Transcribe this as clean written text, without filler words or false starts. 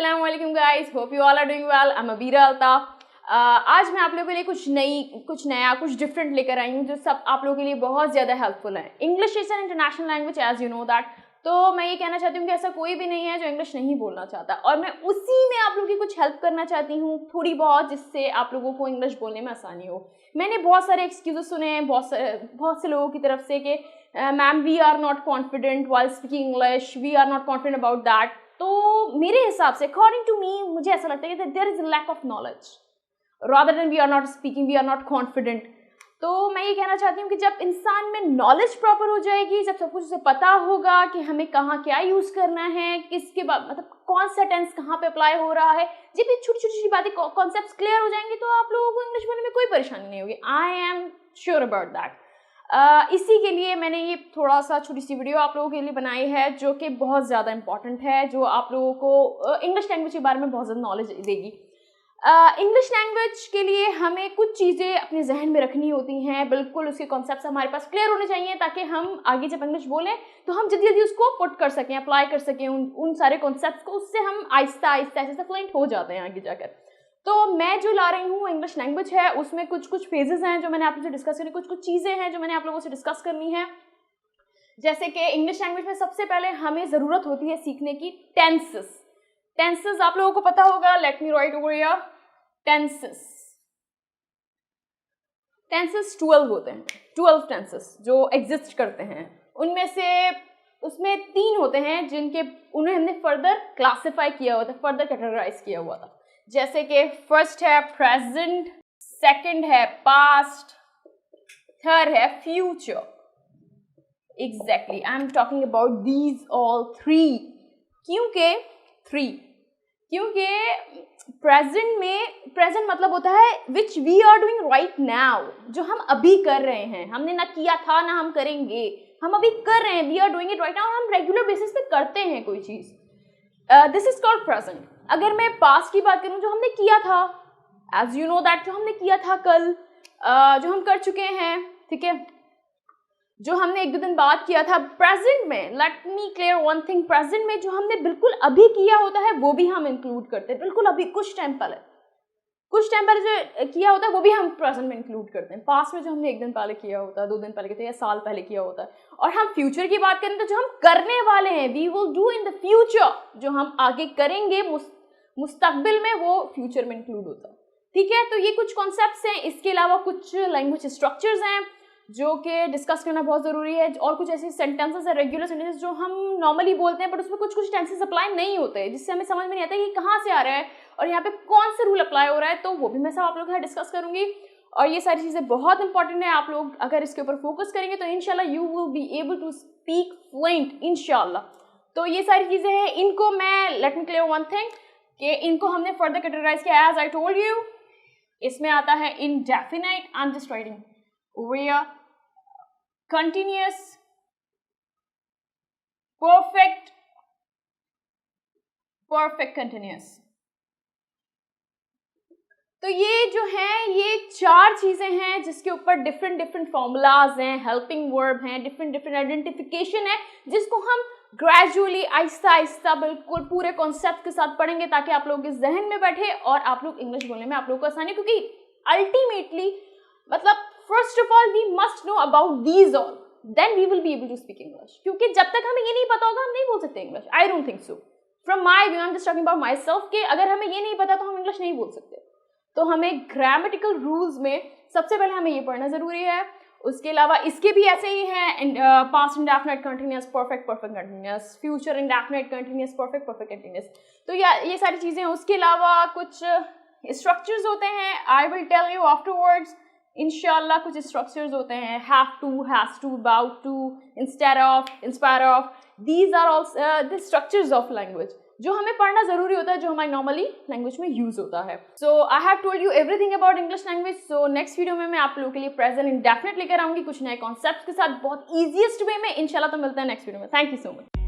अस्सलाम वालेकुम guys, hope you all are doing well. I am Abira Altaf. आज मैं आप लोगों के लिए कुछ नया कुछ डिफरेंट लेकर आई हूँ जो सब आप लोगों के लिए बहुत ज़्यादा हेल्पफुल है। English is an international language as you know that. तो मैं ये कहना चाहती हूँ कि ऐसा कोई भी नहीं है जो इंग्लिश नहीं बोलना चाहता, और मैं उसी में आप लोगों की कुछ हेल्प करना चाहती हूँ थोड़ी बहुत, जिससे आप लोगों को इंग्लिश बोलने में आसानी हो। मैंने बहुत सारे एक्सक्यूजेस सुने हैं बहुत से लोगों की तरफ से कि ma'am we are not confident while speaking English, we are not confident about that. तो मेरे हिसाब से अकॉर्डिंग टू मी मुझे ऐसा लगता है कि there is a lack of knowledge rather than we are not speaking, we are not confident. तो मैं ये कहना चाहती हूँ कि जब इंसान में नॉलेज प्रॉपर हो जाएगी, जब सब कुछ उसे पता होगा कि हमें कहाँ क्या यूज़ करना है, किसके बाद मतलब कौन सा टेंस कहाँ पे अप्लाई हो रहा है, जब ये छोटी छोटी बातें कॉन्सेप्ट्स क्लियर हो जाएंगे तो आप लोगों को इंग्लिश बोलने में कोई परेशानी नहीं होगी। I am sure about that. इसी के लिए मैंने ये थोड़ा सा छोटी सी वीडियो आप लोगों के लिए बनाई है जो कि बहुत ज़्यादा इंपॉर्टेंट है, जो आप लोगों को इंग्लिश लैंग्वेज के बारे में बहुत ज़्यादा नॉलेज देगी। इंग्लिश लैंग्वेज के लिए हमें कुछ चीज़ें अपने जहन में रखनी होती हैं, बिल्कुल उसके कॉन्सेप्ट्स हमारे पास क्लियर होने चाहिए ताकि हम आगे जब इंग्लिश बोलें तो हम जल्दी जल्दी उसको पुट कर सकें, अप्लाई कर सकें उन सारे कॉन्सेप्ट्स को। उससे हम आहिस्ता आहिस्ता ऐसे फ्लुएंट हो जाते हैं आगे जाकर। तो मैं जो ला रही हूँ इंग्लिश लैंग्वेज है, उसमें कुछ फेजेस हैं जो मैंने आप लोगों से डिस्कस करनी, कुछ चीज़ें हैं जो मैंने आप लोगों से डिस्कस करनी है। जैसे कि इंग्लिश लैंग्वेज में सबसे पहले हमें ज़रूरत होती है सीखने की टेंसेस। टेंसेस आप लोगों को पता होगा, let me right over here. Tenses 12 होते हैं, 12 टेंसेस जो एग्जिस्ट करते हैं। उसमें 3 होते हैं जिनके उन्हें हमने फर्दर क्लासिफाई किया हुआ था, फर्दर कैटेगराइज किया हुआ था। जैसे कि फर्स्ट है प्रेजेंट, सेकंड है पास्ट, थर्ड है future. Exactly I am talking about these all 3। क्योंकि प्रेजेंट मतलब होता है which we are doing right now, जो हम अभी कर रहे हैं। हमने ना किया था ना हम करेंगे, हम अभी कर रहे हैं, we are doing it right now. हम रेगुलर बेसिस पे करते हैं कोई चीज़, दिस इज कॉल्ड प्रेजेंट। अगर मैं पास्ट की बात करूं, जो हमने किया था, एज यू नो दैट, जो हमने किया था कल, जो हम कर चुके हैं, ठीक है, जो हमने 1-2 दिन बाद किया था। प्रेजेंट में late me clear one thing, present में जो हमने बिल्कुल अभी किया होता है वो भी हम इंक्लूड करते हैं, बिल्कुल अभी कुछ टाइम पहले जो किया होता है वो भी हम प्रेजेंट में इंक्लूड करते हैं। पास्ट में जो हमने 1 दिन पहले किया होता है, 2 दिन पहले किया या साल पहले किया होता है। और हम फ्यूचर की बात करें तो जो हम करने वाले हैं, we will do in the future, जो हम आगे करेंगे मुस्तकबिल में, वो फ्यूचर में इंक्लूड होता है। ठीक है, तो ये कुछ कॉन्सेप्ट्स हैं। इसके अलावा कुछ लैंग्वेज स्ट्रक्चर्स हैं जो कि डिस्कस करना बहुत ज़रूरी है, और कुछ ऐसे सेंटेंसेस है, रेगुलर सेंटेंसेस जो हम नॉर्मली बोलते हैं, बट उसमें कुछ टेंसेस अप्लाई नहीं होते, जिससे हमें समझ में नहीं आता कि कहाँ से आ रहा है और यहाँ पे कौन सा रूल अप्लाई हो रहा है। तो वो भी मैं सब आप लोगों के साथ डिस्कस करूँगी, और ये सारी चीज़ें बहुत इंपॉर्टेंट है। आप लोग अगर इसके ऊपर फोकस करेंगे तो इंशाल्लाह you will be able to speak fluent इंशाल्लाह। तो ये सारी चीज़ें हैं, इनको मैं let me clear one thing कि इनको हमने फर्दर कैटेगराइज किया एज आई टोल्ड यू। इसमें आता है indefinite, I am just writing where, continuous, perfect continuous। तो ये जो है, ये 4 चीजें हैं जिसके ऊपर डिफरेंट फॉर्मूलाज हैं, हेल्पिंग वर्ब हैं, डिफरेंट आइडेंटिफिकेशन है, जिसको हम ग्रेजुअली आहिस्ता आहिस्ता बिल्कुल पूरे कॉन्सेप्ट के साथ पढ़ेंगे ताकि आप लोगों के जहन में बैठे और आप लोग इंग्लिश बोलने में आप लोगों को आसानी। क्योंकि अल्टीमेटली मतलब first of all we must know about these all, then we will be able to speak English. क्योंकि जब तक हमें ये नहीं पता होगा हम नहीं बोल सकते English. I don't think so, from my view, I am just talking about my self, कि अगर हमें ये नहीं पता तो हम इंग्लिश नहीं बोल सकते। तो हमें ग्रामेटिकल रूल्स में सबसे पहले हमें ये पढ़ना जरूरी है। उसके अलावा इसके भी ऐसे ही हैं, past indefinite continuous, perfect continuous, future indefinite continuous, perfect continuous. तो ये सारी चीजें। उसके अलावा कुछ स्ट्रक्चर्स होते हैं, I will tell you afterwards इंशाल्लाह। कुछ स्ट्रक्चर्स होते हैं, have to, has to, about to, instead of, inspire of, these are all the structures of language जो हमें पढ़ना जरूरी होता है, जो हमारी नॉर्मली लैंग्वेज में यूज होता है। So I have told you everything about English language. So next video में मैं आप लोगों के लिए प्रेजेंट इंडेफिनिट लेकर आऊंगी कुछ नए कॉन्सेप्ट्स के साथ, बहुत ईजीएस्ट वे में इंशाल्लाह। तो मिलते हैं नेक्स्ट वीडियो में। Thank you so much.